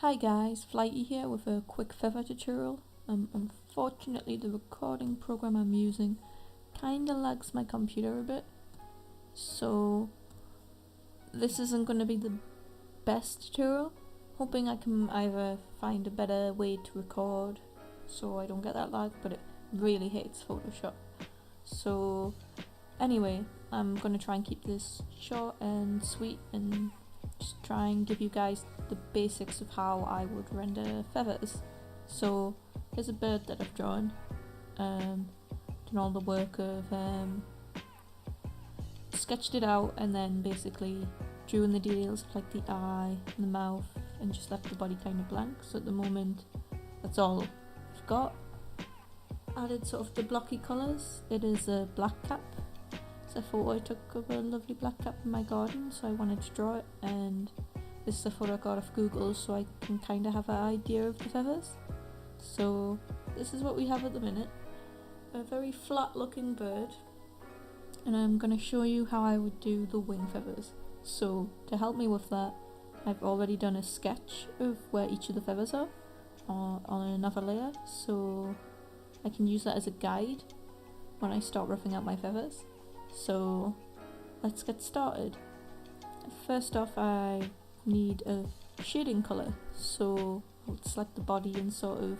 Hi guys, Flighty here with a quick feather tutorial. Unfortunately the recording program I'm using kinda lags my computer a bit, so this isn't going to be the best tutorial. Hoping I can either find a better way to record so I don't get that lag, but it really hates Photoshop. So anyway, I'm going to try and keep this short and sweet and just try and give you guys the basics of how I would render feathers. So here's a bird that I've drawn, done all the work of sketched it out and then basically drew in the details of like the eye and the mouth and just left the body kind of blank. So at the moment that's all I've got. Added sort of the blocky colours. It is a black cap. It's a photo I took of a lovely black cap in my garden, so I wanted to draw it, and this is a photo I got off Google so I can kind of have an idea of the feathers. So this is what we have at the minute. A very flat looking bird, and I'm going to show you how I would do the wing feathers. So to help me with that, I've already done a sketch of where each of the feathers are on another layer, so I can use that as a guide when I start roughing out my feathers. So let's get started. First off, I need a shading colour, so I'll select the body and sort of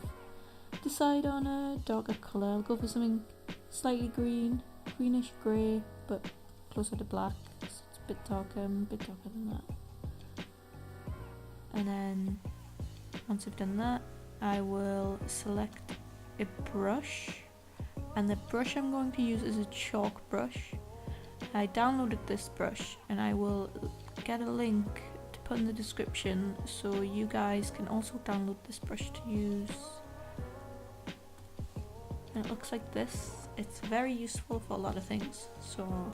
decide on a darker colour. I'll go for something slightly greenish grey, but closer to black, so it's a bit darker than that. And then once I've done that, I will select a brush, and the brush I'm going to use is a chalk brush. I downloaded this brush and I will get a link to put in the description so you guys can also download this brush to use. And it looks like this. It's very useful for a lot of things, so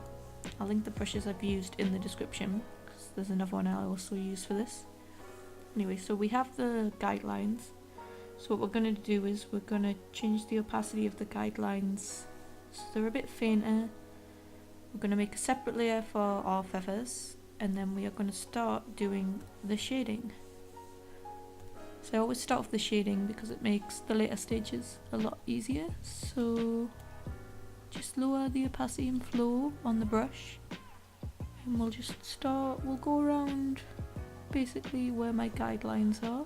I'll link the brushes I've used in the description because there's another one I'll also use for this. Anyway, so we have the guidelines. So what we're going to do is we're going to change the opacity of the guidelines so they're a bit fainter. We're going to make a separate layer for our feathers, and then we are going to start doing the shading. So I always start with the shading because it makes the later stages a lot easier. So just lower the opacity and flow on the brush, and we'll go around basically where my guidelines are.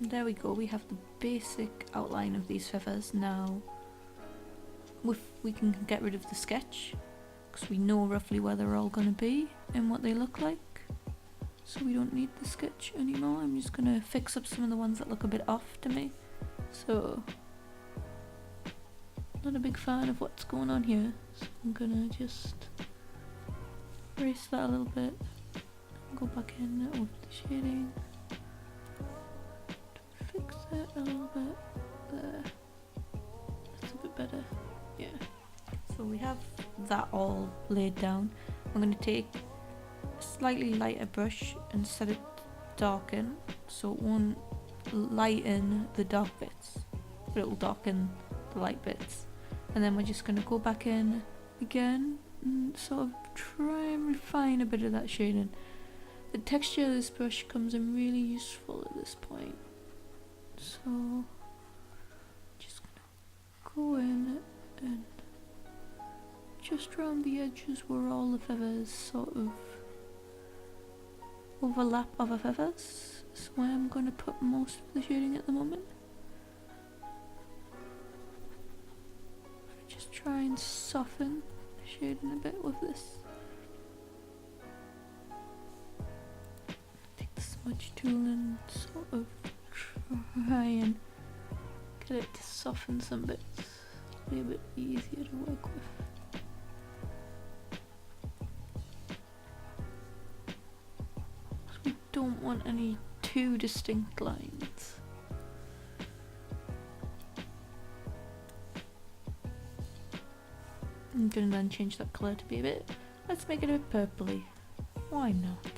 There we go, we have the basic outline of these feathers. Now we can get rid of the sketch because we know roughly where they're all going to be and what they look like, so we don't need the sketch anymore. I'm just going to fix up some of the ones that look a bit off to me. So not a big fan of what's going on here, so I'm going to just erase that a little bit and go back in with the shading. Fix it a little bit there. That's a bit better. Yeah. So we have that all laid down. I'm going to take a slightly lighter brush and set it darken so it won't lighten the dark bits, but it will darken the light bits. And then we're just going to go back in again and sort of try and refine a bit of that shading. The texture of this brush comes in really useful at this point. So just gonna go in and just around the edges where all the feathers sort of overlap other feathers. That's where I'm going to put most of the shading at the moment. Just try and soften the shading a bit with this. Take the much tool and sort of try and get it to soften some bits, be a bit easier to work with. We don't want any too distinct lines. I'm gonna then change that colour to be a bit, let's make it a bit purpley. Why not?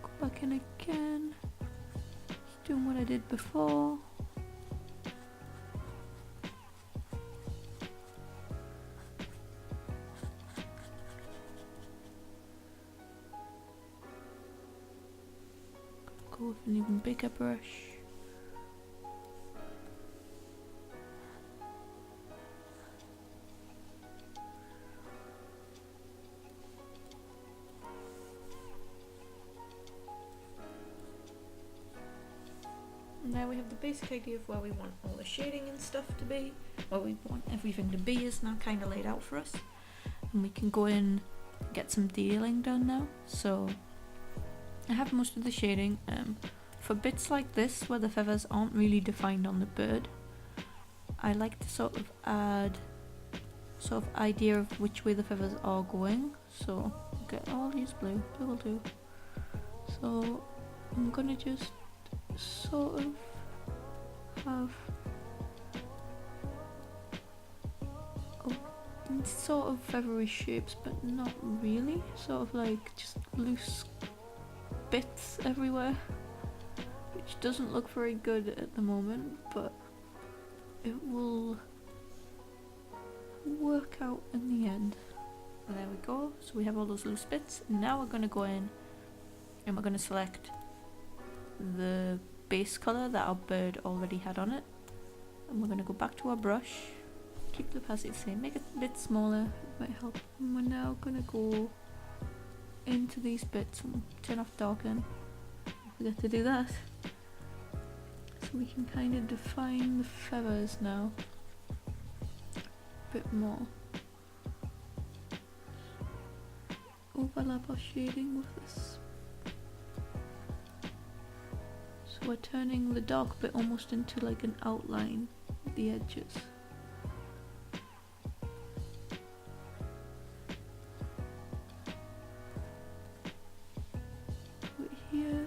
Go back in again. Just doing what I did before. Go with an even bigger brush. Now we have the basic idea of where we want all the shading and stuff to be, where we want everything to be is now kind of laid out for us, and we can go in and get some detailing done now. So I have most of the shading. For bits like this where the feathers aren't really defined on the bird, I like to sort of add sort of idea of which way the feathers are going. So okay, I'll use blue, blue will do. So I'm gonna just sort of have sort of feathery shapes, but not really, sort of like just loose bits everywhere, which doesn't look very good at the moment, but it will work out in the end. And there we go, so we have all those loose bits. Now we're going to go in and we're going to select the base colour that our bird already had on it, and we're going to go back to our brush, keep the opacity the same, make it a bit smaller, it might help. And we're now going to go into these bits and turn off darken. I forget to do that, so we can kind of define the feathers now a bit more. Overlap our shading with this. So we're turning the dark bit almost into like an outline at the edges. Put it here.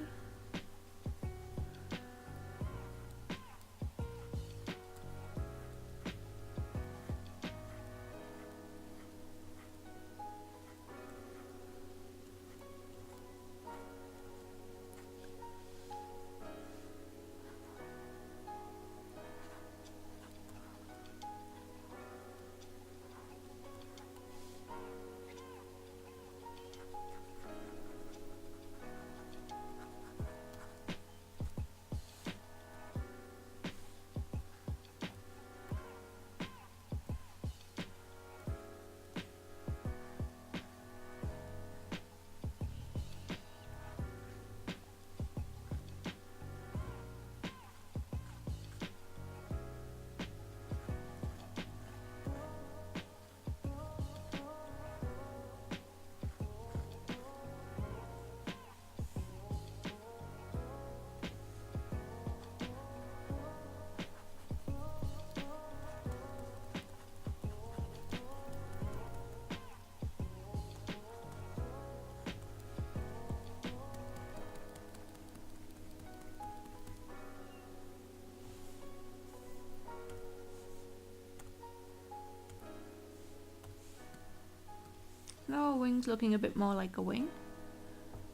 Now our wing's looking a bit more like a wing.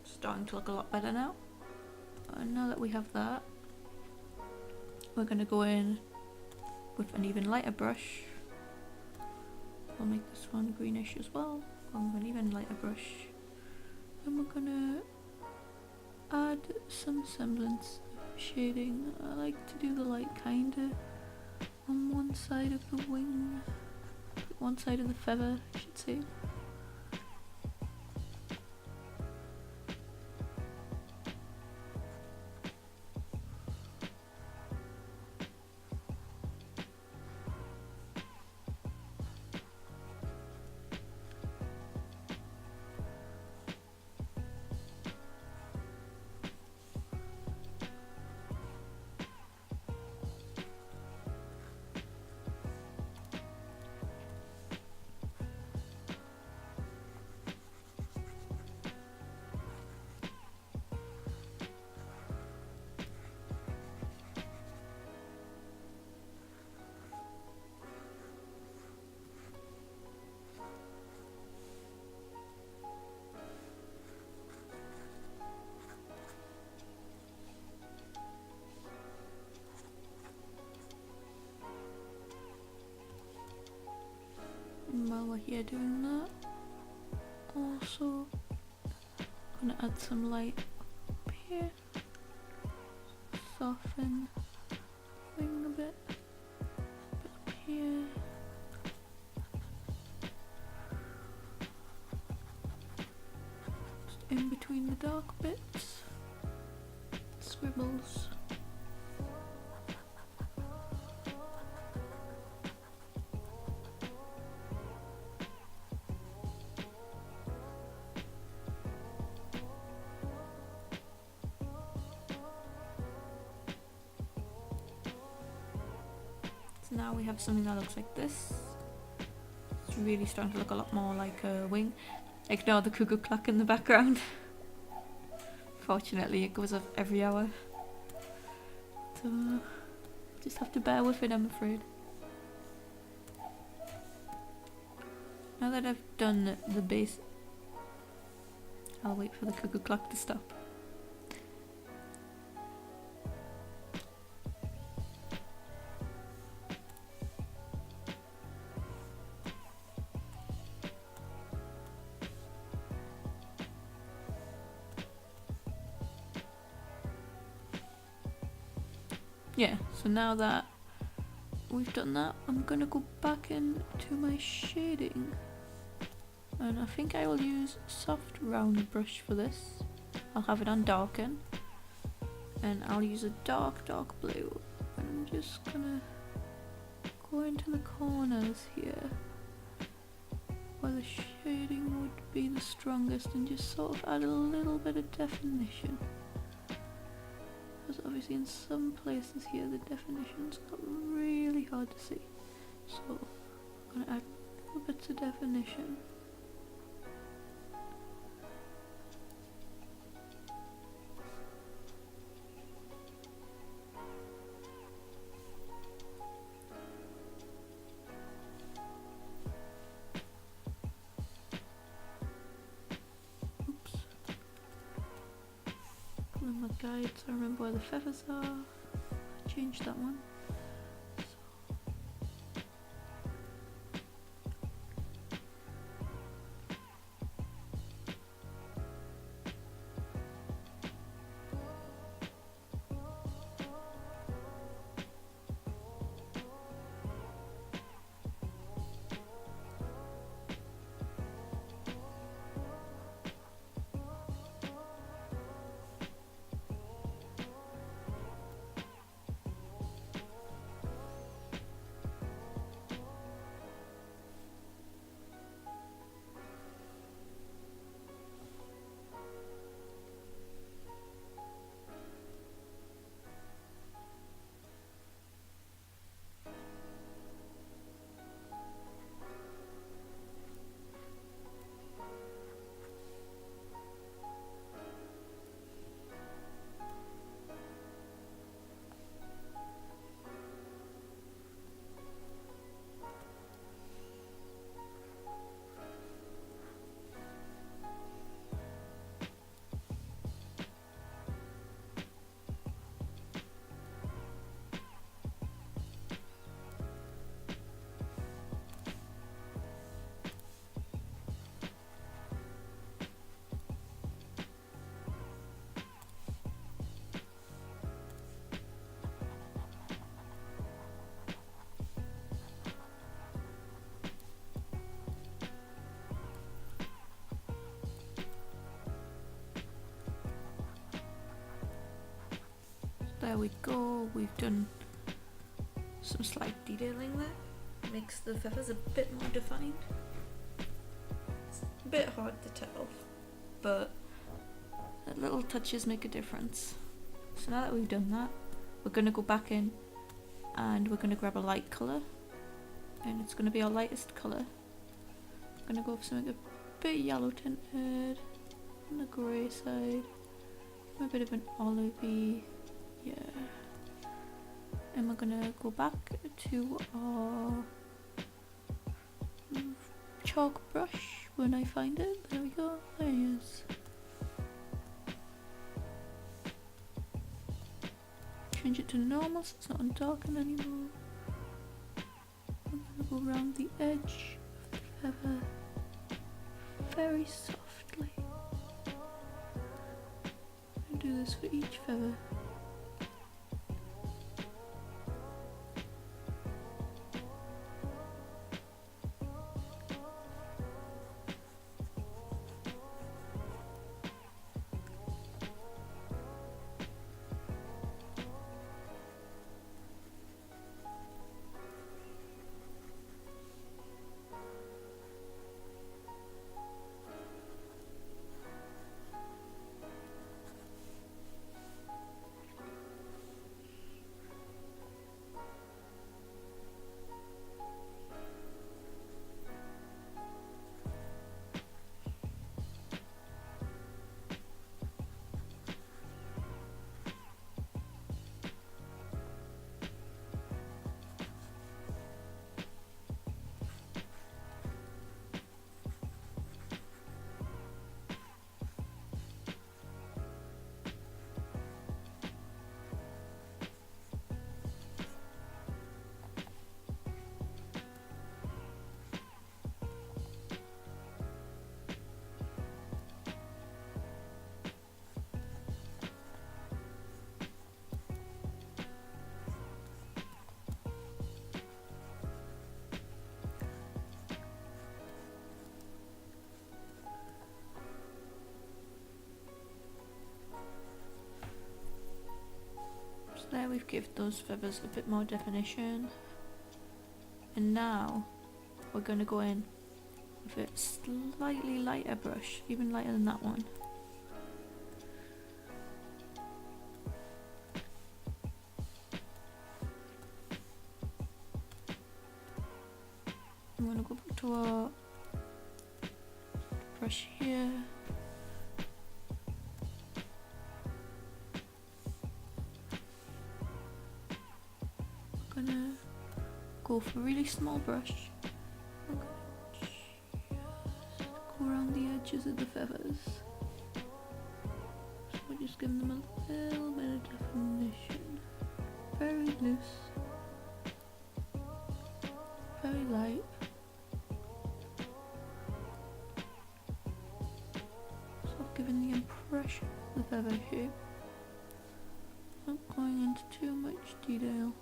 Starting to look a lot better now. And now that we have that, we're going to go in with an even lighter brush. I'll make this one greenish as well. Go with an even lighter brush. And we're going to add some semblance of shading. I like to do the light kinda on one side of the wing. One side of the feather, I should say. doing that. Also, gonna add some light up here, soften thing a bit up here. Just in between the dark bits, scribbles. So now we have something that looks like this. It's really starting to look a lot more like a wing. Ignore the cuckoo clock in the background. Fortunately it goes off every hour. So just have to bear with it, I'm afraid. Now that I've done the base, I'll wait for the cuckoo clock to stop. Yeah, so now that we've done that, I'm gonna go back into my shading, and I think I will use soft round brush for this. I'll have it on darken, and I'll use a dark blue, and I'm just gonna go into the corners here where the shading would be the strongest and just sort of add a little bit of definition. Because obviously in some places here the definition's got really hard to see. So I'm going to add little bits of definition. My guide, so I remember where the feathers are. I changed that one. There we go, we've done some slight detailing there. Makes the feathers a bit more defined. It's a bit hard to tell, but the little touches make a difference. So now that we've done that, we're going to go back in and we're going to grab a light colour, and it's going to be our lightest colour. I'm going to go for something a bit yellow tinted on the grey side, a bit of an olivey. Yeah, and we're gonna go back to our chalk brush when I find it. There we go, there he is. Change it to normal so it's not on darken anymore. I'm gonna go around the edge of the feather very softly. And do this for each feather. So there we've given those feathers a bit more definition, and now we're going to go in with a slightly lighter brush, even lighter than that one. I'm going to go back to our brush here. Gonna go for a really small brush. I'm gonna just go around the edges of the feathers. So we're just giving them a little bit of definition. Very loose, very light. So I've given the impression of the feather shape. Not going into too much detail.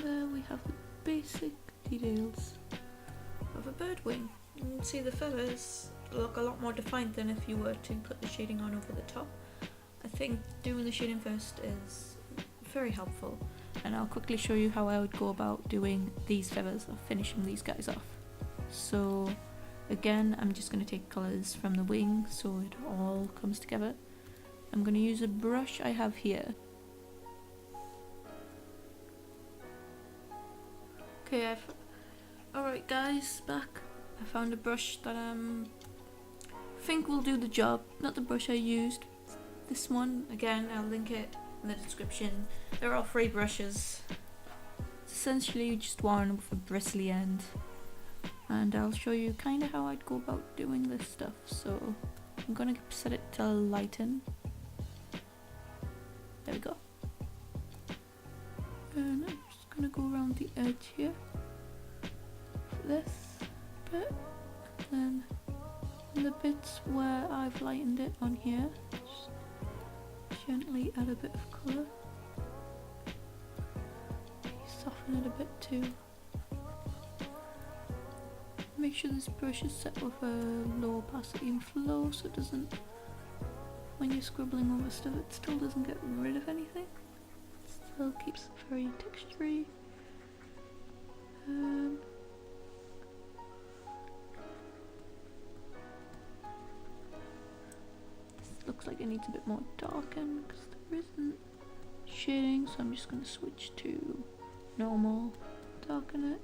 There we have the basic details of a bird wing. You can see the feathers look a lot more defined than if you were to put the shading on over the top. I think doing the shading first is very helpful, and I'll quickly show you how I would go about doing these feathers or finishing these guys off. So again, I'm just going to take colours from the wing so it all comes together. I'm going to use a brush I have here. Okay, alright guys, back. I found a brush that I think will do the job. Not the brush I used. This one, again, I'll link it in the description. They're all free brushes. It's essentially just one with a bristly end. And I'll show you kind of how I'd go about doing this stuff. So I'm gonna set it to lighten. There we go. And I'm just gonna go around the edge here for this bit, and then the bits where I've lightened it on here, just gently add a bit of colour. Soften it a bit too. Make sure this brush is set with a low opacity and flow so it doesn't, when you're scribbling over stuff, it still doesn't get rid of anything. It still keeps it very textury. This looks like it needs a bit more darken because there isn't shading, so I'm just going to switch to normal, darken it.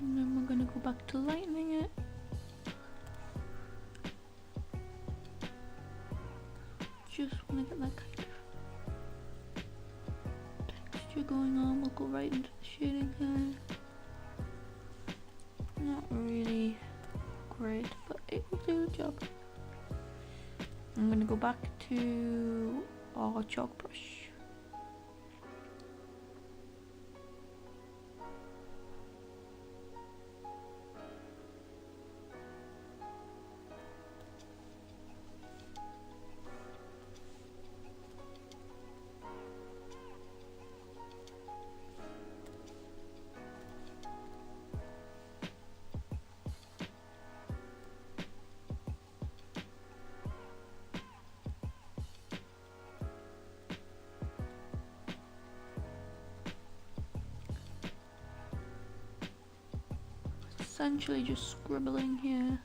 And then we're going to go back to lightening it. Just want to get that kind of texture going on. We'll go right into the shading here. Not really great, but it will do the job. I'm going to go back to our chalk brush. Essentially just scribbling here.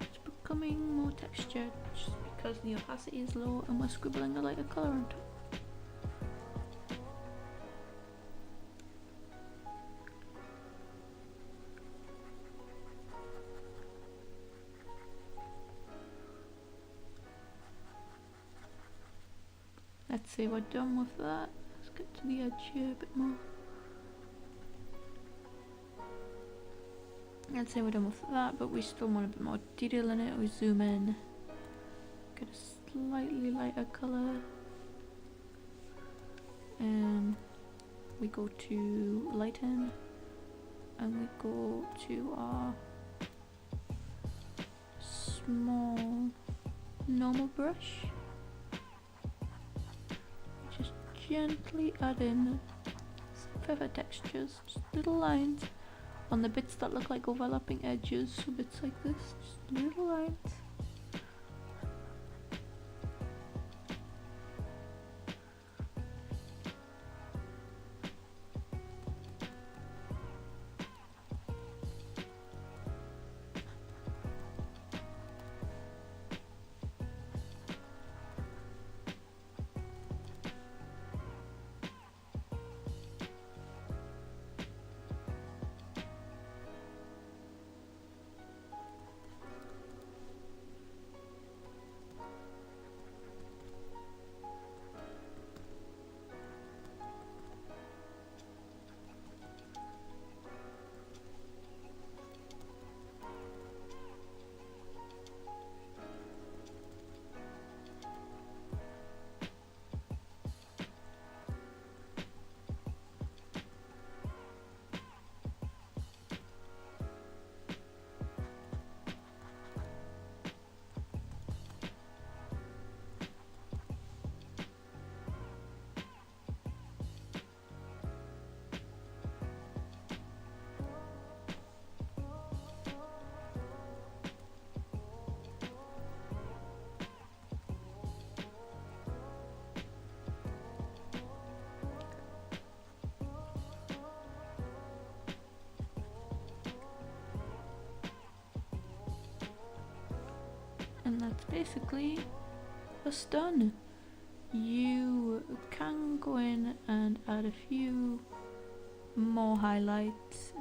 It's becoming more textured just because the opacity is low and we're scribbling a lighter colour on top. Let's say we're done with that. Let's get to the edge here a bit more. Let's say we're done with that, but we still want a bit more detail in it. We zoom in, get a slightly lighter colour, and we go to lighten, and we go to our small normal brush. Just gently add in some feather textures, just little lines on the bits that look like overlapping edges, so bits like this, just little lines. And that's basically us done. You can go in and add a few more highlights.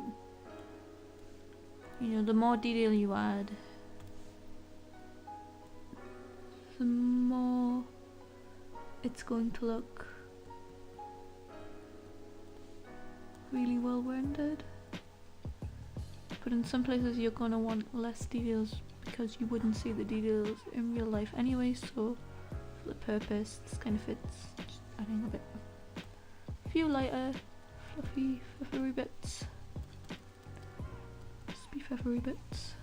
You know, the more detail you add, the more it's going to look really well rendered. But in some places you're gonna want less details because you wouldn't see the details in real life anyway, so for the purpose this kind of fits. Just adding a few lighter, fluffy, feathery bits. Crispy feathery bits.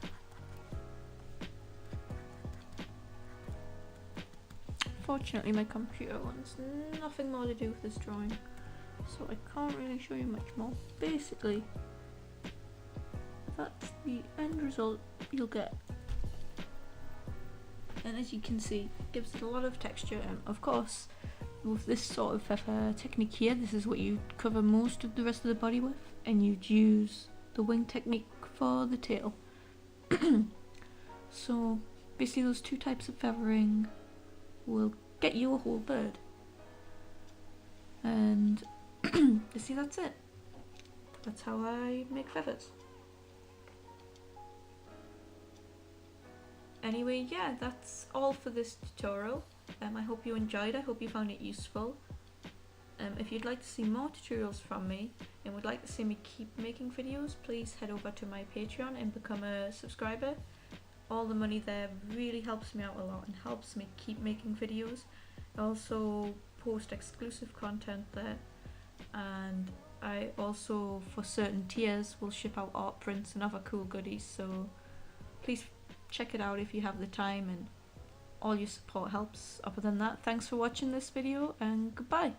Fortunately my computer wants nothing more to do with this drawing, so I can't really show you much more. Basically, that's the end result you'll get. And as you can see, it gives it a lot of texture, and of course with this sort of feather technique here, this is what you cover most of the rest of the body with, and you'd use the wing technique for the tail. So basically those two types of feathering will get you a whole bird. And you see, that's it. That's how I make feathers. Anyway, yeah, that's all for this tutorial. I hope you enjoyed. I hope you found it useful. If you'd like to see more tutorials from me and would like to see me keep making videos, please head over to my Patreon and become a subscriber. All the money there really helps me out a lot and helps me keep making videos. I also post exclusive content there, and I also, for certain tiers, will ship out art prints and other cool goodies, so please check it out if you have the time, and all your support helps. Other than that, thanks for watching this video and goodbye.